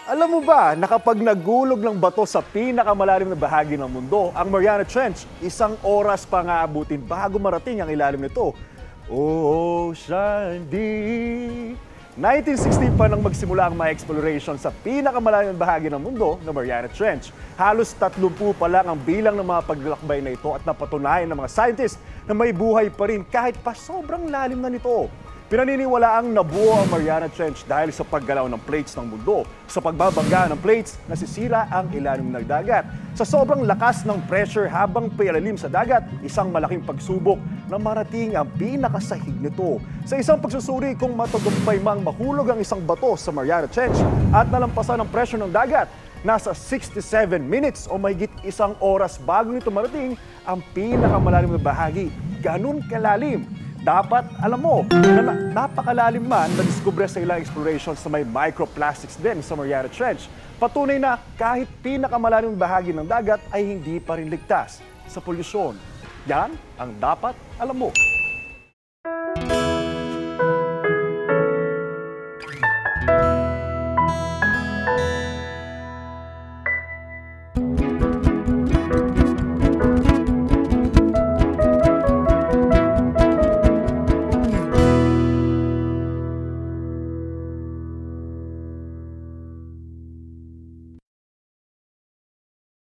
Alam mo ba na kapag nagulog ng bato sa pinakamalalim na bahagi ng mundo, ang Mariana Trench, 1 oras pa nga abutin bago marating ang ilalim nito. Ocean deep. 1960 pa nang magsimula ang mga exploration sa pinakamalalim na bahagi ng mundo na Mariana Trench. Halos 30 pa lang ang bilang ng mga paglalakbay na ito at napatunayan ng mga scientists na may buhay pa rin kahit pa sobrang lalim na nito. Pinaniniwalaang nabuo ang Mariana Trench dahil sa paggalaw ng plates ng mundo. Sa pagbabangga ng plates, nasisira ang ilalim ng dagat. Sa sobrang lakas ng pressure habang pailalim sa dagat, isang malaking pagsubok na marating ang pinakasahig nito. Sa isang pagsusuri kung matagumpay mang mahulog ang isang bato sa Mariana Trench at nalampasan ang pressure ng dagat, nasa 67 minutes o mahigit 1 oras bago nito marating ang pinakamalalim na bahagi. Ganun kalalim. Dapat alam mo na napakalalim man na-discover sa ilang explorations na may microplastics din sa Mariana Trench. Patunay na kahit pinakamalalim bahagi ng dagat ay hindi pa rin ligtas sa polusyon. Yan ang dapat alam mo.